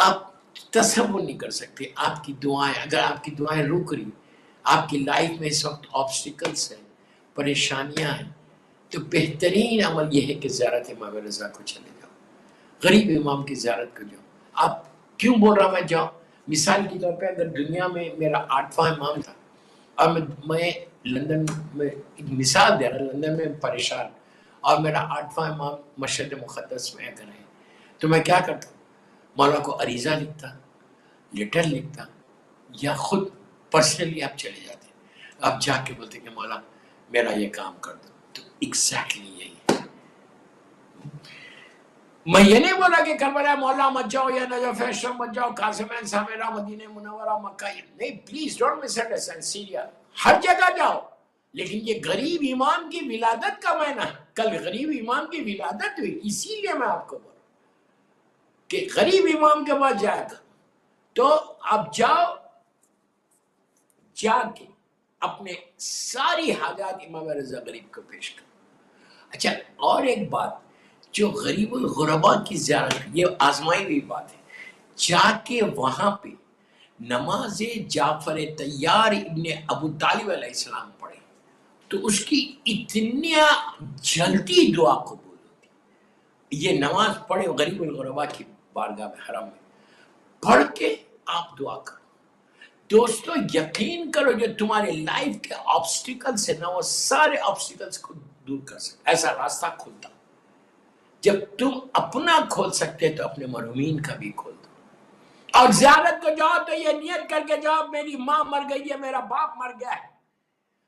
آپ تصور نہیں کر سکتے آپ کی دعائیں، اگر آپ کی دعائیں رک رہی، آپ کی لائف میں اس وقت آبسٹیکلس ہیں، پریشانیاں ہیں، تو بہترین عمل یہ ہے کہ زیارت امام رضا کو چلے جاؤ، غریب امام کی زیارت کو جاؤ۔ آپ کیوں بول رہا میں جاؤ؟ مثال کے طور پہ اگر دنیا میں میرا 8واں امام تھا اور میں لندن میں، ایک مثال دے رہا، لندن میں پریشان اور میرا 8واں امام مشہد مقدس میں اگر ہے، تو میں کیا کرتا؟ مولا کو عریضہ لکھتا، لیٹر لکھتا، یا خود پرسنلی آپ چلے جاتے، آپ جا کے بولتے کہ مولا میرا یہ کام کر دو۔ تو ایگزیکٹلی یہی ہے۔ میں یہ نہیں بولا کہ کربلا مولا مت جاؤ یا نجف شام مت جاؤ، قاسم سامرا مدینہ منورہ مکہ، نہیں، please don't miss understand, Syria ہر جگہ جاؤ، لیکن یہ غریب امام کی ولادت کا معنی، کل غریب امام کی ولادت ہوئی، اسی لیے میں آپ کو بول رہا ہوں کہ غریب امام کے پاس جایا کر۔ تو آپ جاؤ، جا کے اپنے ساری حاجات امام رضا غریب کو پیش کرو۔ اچھا، اور ایک بات، جو غریب الغربا کی زیارت، یہ آزمائی ہوئی بات ہے، جا کے وہاں پہ نماز جعفر طیار ابن ابو طالب علیہ السلام پڑھے تو اس کی اتنی جلدی دعا قبول ہوتی۔ یہ نماز پڑھے غریب الغربا کی بارگاہ میں، حرم میں پڑھ کے آپ دعا کرو۔ دوستو یقین کرو جو تمہارے لائف کے آبسٹیکلز ہیں نا، وہ سارے آبسٹیکلز کو دور کر سکتے، ایسا راستہ کھلتا۔ جب تم اپنا کھول سکتے تو اپنے مرحومین کا بھی کھول دو۔ اور زیارت کو جاؤ تو یہ نیت کر کے جاؤ، میری ماں مر گئی ہے، میرا باپ مر گیا ہے،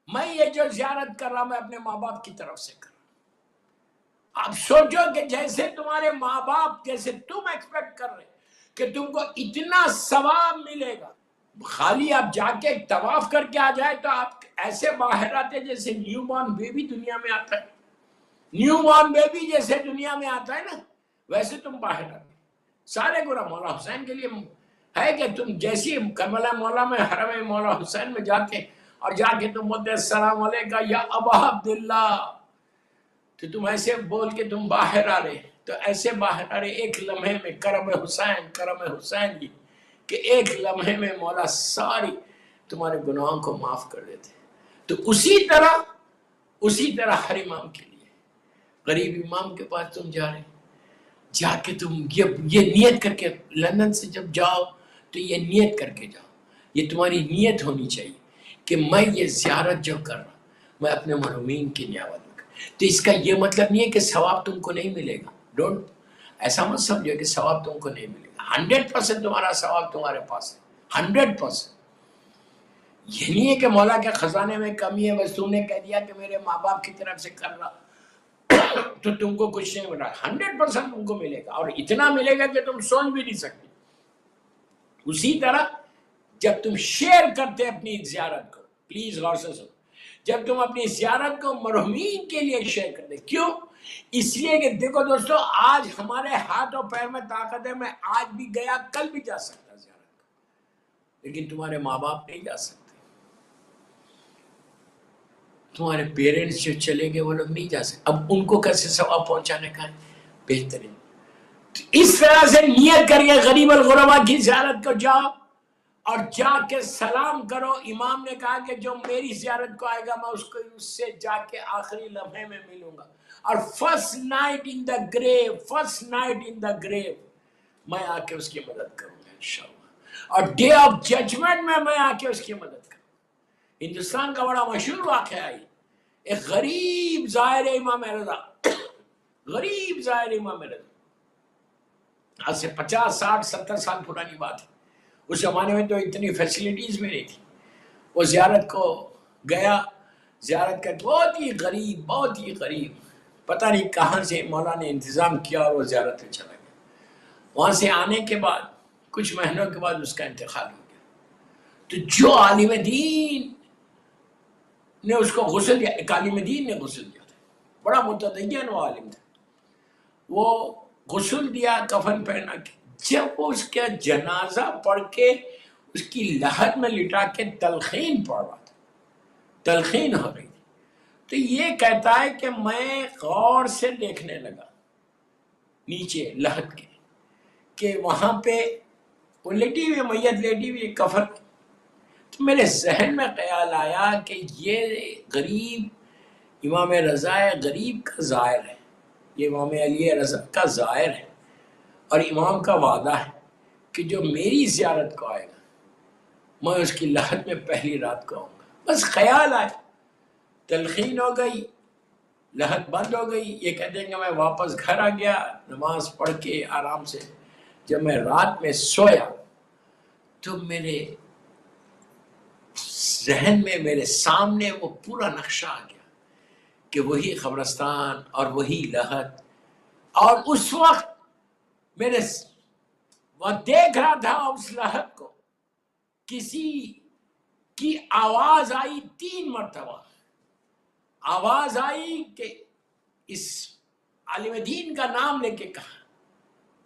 میں یہ جو زیارت کر رہا ہوں میں اپنے ماں باپ کی طرف سے کر رہا ہوں۔ آپ سوچو کہ جیسے تمہارے ماں باپ، جیسے تم ایکسپیکٹ کر رہے کہ تم کو اتنا ثواب ملے گا، خالی آپ جا کے طواف کر کے آ جائے تو آپ ایسے باہر آتے جیسے نیو بورن بیبی دنیا میں آتا ہے، نیو بورن بیبی جیسے دنیا میں آتا ہے نا، ویسے تم باہر آتے۔ سارے گناہ مولا حسین کے لیے ہے کہ تم جیسی کربلا مولا میں، حرم مولا حسین میں جاتے اور جا کے تم بولتے السلام علیکہ یا ابا عبداللہ، تو تم ایسے بول کے تم باہر آ رہے، تو ایسے باہر آ رہے ایک لمحے میں، کرم حسین کرم حسین کی، کہ ایک لمحے میں مولا ساری تمہارے گناہوں کو معاف کر دیتے۔ تو اسی طرح ہر امام کے لیے، غریب امام کے پاس تم جا رہے، جا کے تم یہ نیت کر کے، لندن سے جب جاؤ تو یہ نیت کر کے جاؤ، یہ تمہاری نیت ہونی چاہیے کہ میں یہ زیارت جو کر رہا میں اپنے مرحومین کی نیابت میں کر۔ تو اس کا یہ مطلب نہیں ہے کہ ثواب تم کو نہیں ملے گا، ڈونٹ ایسا مت سمجھو کہ ثواب تم کو نہیں ملے گا، 100% تمہارا ثواب تمہارے پاس ہے، 100%۔ یہ نہیں ہے کہ مولا کے خزانے میں کمی ہے، بس تم نے کہہ دیا کہ میرے ماں باپ کی طرف سے کر رہا تو تم کو کچھ نہیں مل رہا، 100% تم کو ملے گا، اور اتنا ملے گا کہ تم سوچ بھی نہیں سکتے۔ اسی طرح جب تم شیئر کرتے اپنی زیارت کو، پلیز غور سے سنو، جب تم اپنی زیارت کو مرحومین کے لیے شیئر کرتے، کیوں؟ اس لیے کہ دیکھو دوستو، آج ہمارے ہاتھ اور پیر میں طاقت ہے، میں آج بھی گیا کل بھی جا سکتا زیارت کو، لیکن تمہارے ماں باپ نہیں جا سکتے، تمہارے پیرنٹس جو چلے گئے وہ لوگ نہیں جا سکتے، اب ان کو کیسے ثواب پہنچانے کا ہے؟ بہترین اس طرح سے نیت کر کے غریب الغربا کی زیارت کو جاؤ اور جا کے سلام کرو۔ امام نے کہا کہ جو میری زیارت کو آئے گا میں اس سے جا کے آخری لمحے میں ملوں گا، اور فرسٹ نائٹ ان دا گریو میں آ کے اس کی مدد کروں گا انشاءاللہ، اور ڈے آف ججمنٹ میں آ کے اس کی مدد کروں۔ ہندوستان کا بڑا مشہور واقعہ ہے، ایک غریب زائر امام رضا، غریب زائر امام رضا، آج سے 50 60 70 سال پرانی بات ہے، اس زمانے میں تو اتنی فیسلٹیز بھی نہیں تھی۔ وہ زیارت کو گیا، زیارت کا بہت ہی غریب، پتہ نہیں کہاں سے مولا نے انتظام کیا اور وہ زیارت میں چلا گیا۔ وہاں سے آنے کے بعد کچھ مہینوں کے بعد اس کا انتقال ہو گیا۔ تو جو عالم دین نے اس کو غسل دیا، ایک عالم دین نے غسل دیا تھا، بڑا متدین وہ عالم تھا، وہ غسل دیا کفن پہنا کے، جب وہ اس کا جنازہ پڑھ کے اس کی لحد میں لٹا کے تلقین پڑھ رہا تھا، تلقین ہو رہی تھی، تو یہ کہتا ہے کہ میں غور سے دیکھنے لگا نیچے لحد کے، کہ وہاں پہ وہ لیٹی ہوئی میت لیٹی ہوئی کفن، تو میرے ذہن میں خیال آیا کہ یہ غریب امام رضا غریب کا زائر ہے، یہ امام علی رضا کا زائر ہے، اور امام کا وعدہ ہے کہ جو میری زیارت کو آئے گا میں اس کی لحد میں پہلی رات کو آؤں گا۔ بس خیال آیا، تلخین ہو گئی، لحد بند ہو گئی، یہ کہتے ہیں کہ میں واپس گھر آ گیا نماز پڑھ کے آرام سے۔ جب میں رات میں سویا تو میرے ذہن میں میرے سامنے وہ پورا نقشہ آ گیا کہ وہی قبرستان اور وہی لحد، اور اس وقت میرے وہ دیکھ رہا تھا اس لحد کو، کسی کی آواز آئی 3 مرتبہ، آواز آئی کہ اس عالم دین کا نام لے کے کہا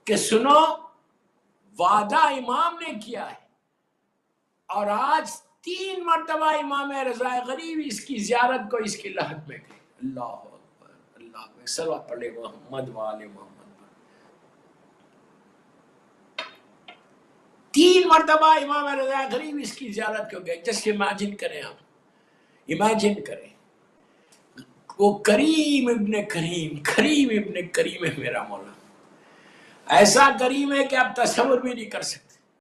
کہ سنو وعدہ امام نے کیا ہے، اور آج 3 مرتبہ امام رضا غریب اس کی زیارت کو اس کی لحد میں گئی۔ اللہ اکبر، اللہ اکبر، صلوات پڑھے محمد وآل محمد۔ 3 مرتبہ امام رضا غریب اس کی زیارت کو گئے۔ جس امیجن کریں، آپ امیجن کریں، وہ کریم ابن کریم، کریم ابن کریم ہے میرا مولا، ایسا کریم ہے کہ آپ تصور بھی نہیں کر سکتے۔